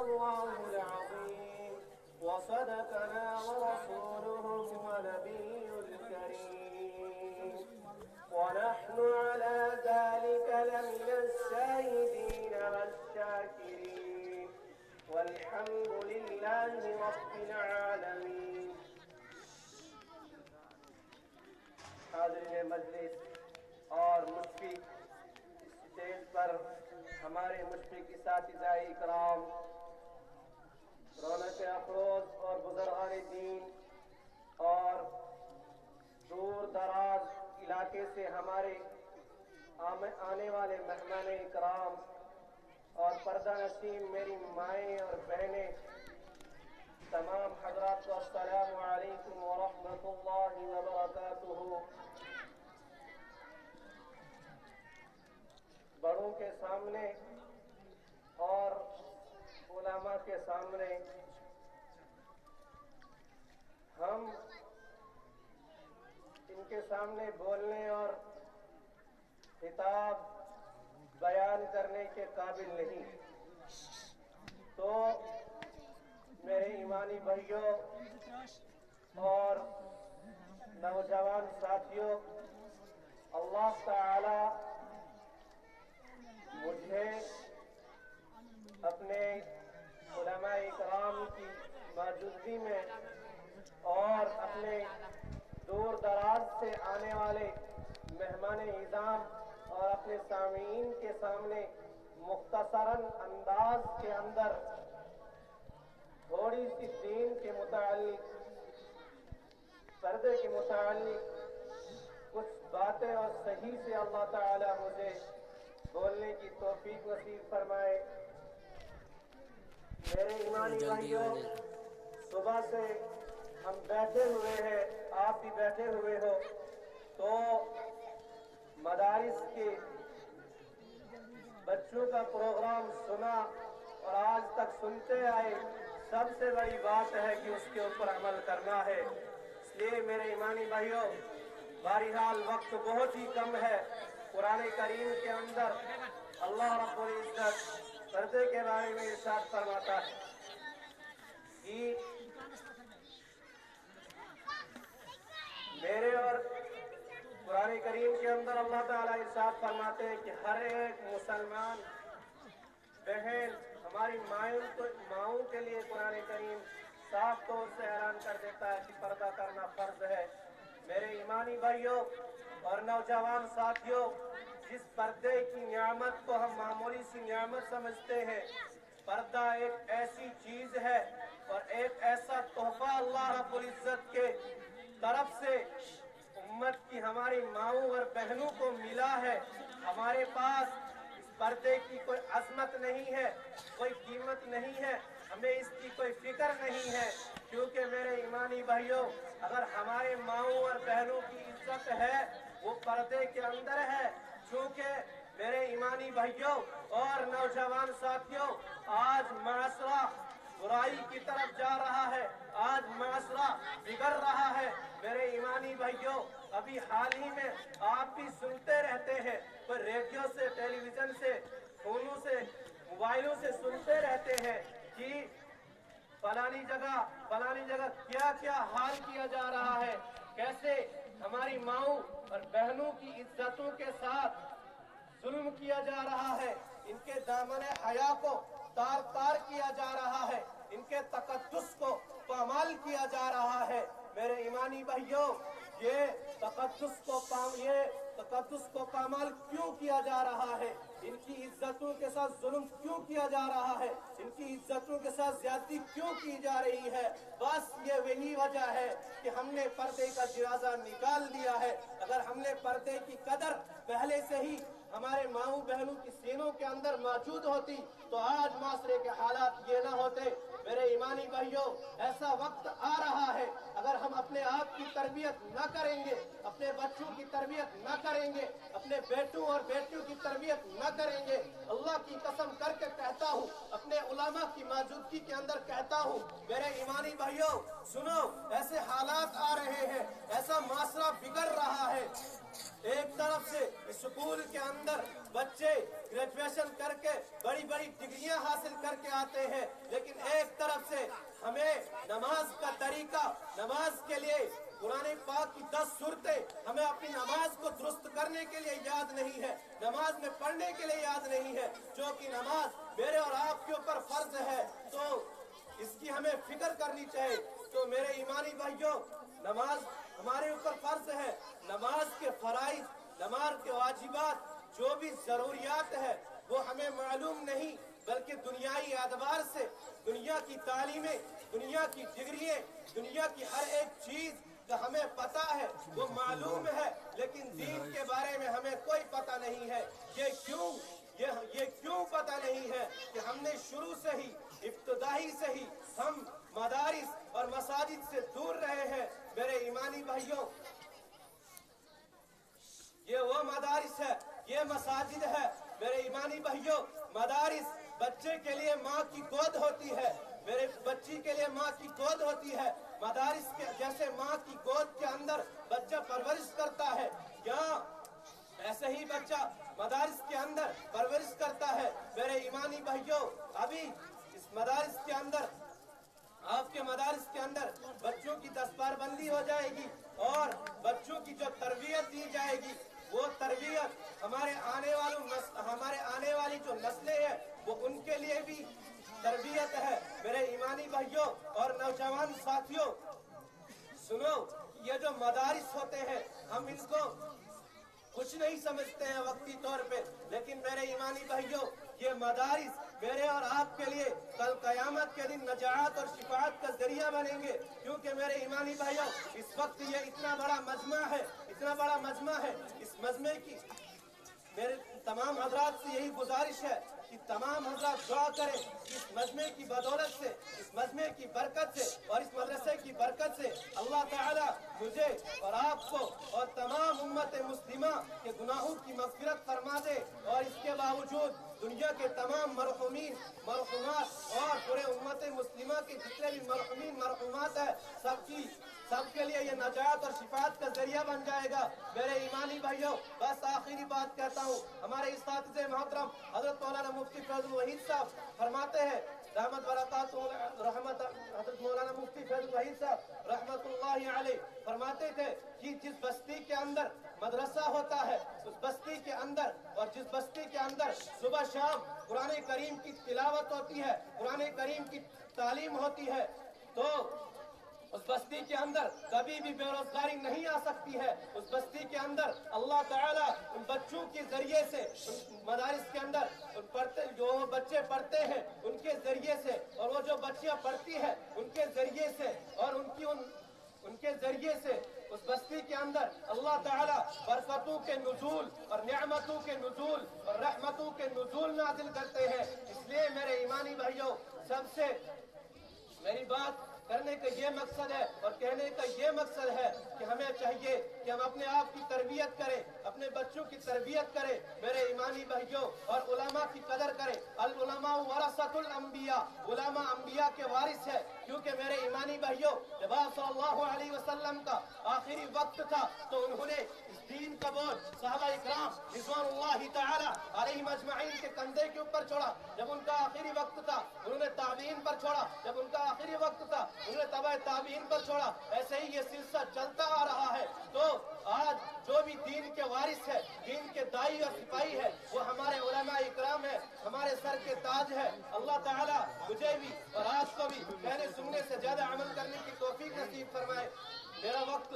الله العظيم وصدقنا ورسوله النبي الكريم ونحن على ذلك لمن الشاهدين والشاكرين والحمد لله رب العالمين. حاضرین مجلس اور مشفق اسٹیج پر ہمارے مشفق اساتذہ اکرام، رونق افروز اور بزرگان دین اور دور دراز علاقے سے ہمارے آنے والے مہمان اکرام اور پردہ نشین میری مائیں اور بہنیں، تمام حضرات کو السلام علیکم ورحمۃ اللہ وبرکاتہ. بڑوں کے سامنے اور علماء کے سامنے ہم ان کے سامنے بولنے اور خطاب بیان کرنے کے قابل نہیں. تو میرے ایمانی بھائیوں اور نوجوان ساتھیوں، اللہ تعالی مجھے اپنے علماء اکرام کی موجودگی میں اور اپنے دور دراز سے آنے والے مہمان اعظام اور اپنے سامعین کے سامنے مختصراً انداز کے اندر تھوڑی سی دین کے متعلق، پردے کے متعلق کچھ باتیں اور صحیح سے اللہ تعالی مجھے بولنے کی توفیق نصیب فرمائے. میرے ایمانی بھائیوں، صبح سے ہم بیٹھے ہوئے ہیں، آپ بھی بیٹھے ہوئے ہو، تو مدارس کے بچوں کا پروگرام سنا اور آج تک سنتے آئے. سب سے بڑی بات ہے کہ اس کے اوپر عمل کرنا ہے. اس لیے میرے ایمانی بھائیوں، بہرحال وقت بہت ہی کم ہے. قرآن کریم کے اندر اللہ رب العزت پردے کے بارے میں ارشاد فرماتا ہے کہ میرے اور قرآن کریم کے اندر اللہ تعالیٰ ارشاد فرماتے ہیں کہ ہر ایک مسلمان بہن، ہماری ماؤں کے لیے قرآن کریم صاف طور سے اعلان کر دیتا ہے کہ پردہ کرنا فرض ہے. میرے ایمانی بھائیوں اور نوجوان ساتھیوں، جس پردے کی نعمت کو ہم معمولی سی نعمت سمجھتے ہیں، پردہ ایک ایسی چیز ہے اور ایک ایسا تحفہ اللہ رب العزت کے طرف سے امت کی ہماری ماؤں اور بہنوں کو ملا ہے. ہمارے پاس اس پردے کی کوئی عظمت نہیں ہے، کوئی قیمت نہیں ہے، ہمیں اس کی کوئی فکر نہیں ہے. کیونکہ میرے ایمانی بھائیوں، اگر ہمارے ماؤں اور بہنوں کی عزت ہے وہ پردے کے اندر ہے. چونکہ میرے ایمانی بھائیوں اور نوجوان ساتھیوں، آج معاشرہ برائی کی طرف جا رہا ہے، آج معاشرہ بگڑ رہا ہے. میرے ایمانی بھائیوں، ابھی حال ہی میں آپ بھی سنتے رہتے ہیں، کوئی ریڈیو سے، ٹیلی ویژن سے، فونوں سے، موبائلوں سے سنتے رہتے ہیں کہ فلانی جگہ کیا کیا حال کیا جا رہا ہے، کیسے ہماری ماؤں اور بہنوں کی عزتوں کے ساتھ ظلم کیا جا رہا ہے، ان کے دامن حیا کو تار تار کیا جا رہا ہے، ان کے تقدس کو پامال کیا جا رہا ہے. میرے ایمانی بھائیوں، یہ تقدس کو پامال کیوں کیا جا رہا ہے؟ ان کی عزتوں کے ساتھ ظلم کیوں کیا جا رہا ہے؟ ان کی عزتوں کے ساتھ زیادتی کیوں کی جا رہی ہے؟ بس یہ وہی وجہ ہے کہ ہم نے پردے کا جرازہ نکال دیا ہے. اگر ہم نے پردے کی قدر پہلے سے ہی ہمارے ماؤں بہنوں کی سینوں کے اندر موجود ہوتی تو آج معاشرے کے حالات یہ نہ ہوتے. میرے ایمانی بھائیوں، ایسا وقت آ رہا ہے، اگر ہم اپنے آپ کی تربیت نہ کریں گے، اپنے بچوں کی تربیت نہ کریں گے، اپنے بیٹوں اور بیٹیوں کی تربیت نہ کریں گے، اللہ کی قسم کر کے کہتا ہوں، اپنے علماء کی موجودگی کے اندر کہتا ہوں، میرے ایمانی بھائیوں سنو، ایسے حالات آ رہے ہیں، ایسا معاشرہ بگڑ رہا ہے. ایک طرف سے اسکول کے اندر بچے گریجویشن کر کے بڑی بڑی ڈگریاں حاصل کر کے آتے ہیں، لیکن ایک طرف سے ہمیں نماز کا طریقہ، نماز کے لیے قرآن پاک کی 10 صورتیں ہمیں اپنی نماز کو درست کرنے کے لیے یاد نہیں ہے، نماز میں پڑھنے کے لیے یاد نہیں ہے، جو کہ نماز میرے اور آپ کے اوپر فرض ہے، تو اس کی ہمیں فکر کرنی چاہیے۔ تو میرے ایمانی بھائیوں، نماز ہمارے اوپر فرض ہے، نماز کے فرائض، نماز کے واجبات، جو بھی ضروریات ہے وہ ہمیں معلوم نہیں، بلکہ دنیائی اعتبار سے دنیا کی تعلیمیں، دنیا کی ڈگریاں، دنیا کی ہر ایک چیز کا ہمیں پتہ ہے، وہ معلوم ہے، لیکن دین کے بارے میں ہمیں کوئی پتہ نہیں ہے۔ یہ کیوں پتہ نہیں ہے کہ ہم نے شروع سے ہی، ابتدائی سے ہی ہم مدارس اور مساجد سے دور رہے ہیں۔ میرے ایمانی بھائیوں، یہ وہ مدارس ہے، یہ مساجد ہے۔ میرے ایمانی بھائیوں، مدارس بچے کے لیے ماں کی گود ہوتی ہے، میرے بچی کے لیے ماں کی گود ہوتی ہے۔ مدارس کے جیسے ماں کی گود کے اندر بچہ پرورش کرتا ہے، یا ایسے ہی بچہ مدارس کے اندر پرورش کرتا ہے۔ میرے ایمانی بھائیوں، ابھی اس مدارس کے اندر، آپ کے مدارس کے اندر بچوں کی دستار بندی ہو جائے گی، اور بچوں کی جو تربیت دی جائے گی، وہ تربیت ہمارے آنے والی جو نسلیں ہیں، وہ ان کے لیے بھی تربیت ہے۔ میرے ایمانی بھائیوں اور نوجوان ساتھیوں، سنو، یہ جو مدارس ہوتے ہیں، ہم ان کو کچھ نہیں سمجھتے ہیں وقتی طور پہ، لیکن میرے ایمانی بھائیوں، یہ مدارس میرے اور آپ کے لیے کل قیامت کے دن نجات اور شفاعت کا ذریعہ بنیں گے، کیونکہ میرے ایمانی بھائیوں، اس وقت یہ اتنا بڑا مجمع ہے، اس مجمع کی میرے تمام حضرات سے یہی گزارش ہے کہ تمام حضرات دعا کریں، اس مجمع کی بدولت سے، اس مجمع کی برکت سے اور اس مدرسے کی برکت سے اللہ تعالیٰ مجھے اور آپ کو اور تمام امت مسلمہ کے گناہوں کی مغفرت فرما دے، اور اس کے باوجود دنیا کے تمام مرحومین، مرحومات اور پورے امت مسلمہ کے جتنے بھی مرحومین مرحومات ہیں، سب کے لیے یہ نجات اور شفاعت کا ذریعہ بن جائے گا۔ میرے ایمانی بھائیوں، بس آخری بات کہتا ہوں، ہمارے اساتذہ محترم حضرت مولانا مفتی فیض الوحید صاحب فرماتے ہیں، حضرت مولانا مفتی فیض الوحید صاحب رحمت اللہ علیہ فرماتے تھے کہ جس بستی کے اندر مدرسہ ہوتا ہے، اس بستی کے اندر، اور جس بستی کے اندر صبح شام قرآن کریم کی تلاوت ہوتی ہے، قرآن کریم کی تعلیم ہوتی ہے، تو اس بستی کے اندر کبھی بھی بے روزگاری نہیں آ سکتی ہے۔ اس بستی کے اندر اللہ تعالیٰ ان بچوں کے ذریعے سے، مدارس کے اندر جو بچے پڑھتے ہیں ان کے ذریعے سے، اور وہ جو بچیاں پڑھتی ہیں ان کے ذریعے سے، اور ان کے ذریعے سے اس بستی کے اندر اللہ تعالیٰ برکتوں کے نزول اور نعمتوں کے نزول اور رحمتوں کے نزول نازل کرتے ہیں۔ اس لیے میرے ایمانی بھائیوں، سب سے میری بات کرنے کا یہ مقصد ہے اور کہنے کا یہ مقصد ہے کہ ہمیں چاہیے کہ ہم اپنے آپ کی تربیت کریں، اپنے بچوں کی تربیت کریں، میرے ایمانی بھائیوں، اور علماء کی قدر کریں۔ العلماء ورثۃ الانبیاء، علماء انبیاء کے وارث ہے، کیونکہ میرے ایمانی بھائیوں، جب آپ صلی اللہ علیہ وسلم کا آخری وقت تھا تو انہوں نے اس دین کا بوجھ صحابہ اکرام رضوان اللہ تعالی علیہم اجمعین کے کندھے کے اوپر چھوڑا۔ جب ان کا آخری وقت تھا انہوں نے تابعین پر چھوڑا، جب ان کا آخری وقت تھا انہوں نے تبع تابعین پر چھوڑا۔ ایسے ہی یہ سلسلہ چلتا آ رہا ہے۔ تو آج جو بھی دین کے وارث ہے، دین کے دائی اور سپاہی ہے، وہ ہمارے علماء اکرام ہے، ہمارے سر کے تاج ہے۔ اللہ تعالیٰ مجھے بھی اور آپ کو بھی کہنے سننے سے زیادہ عمل کرنے کی توفیق نصیب فرمائے۔ میرا وقت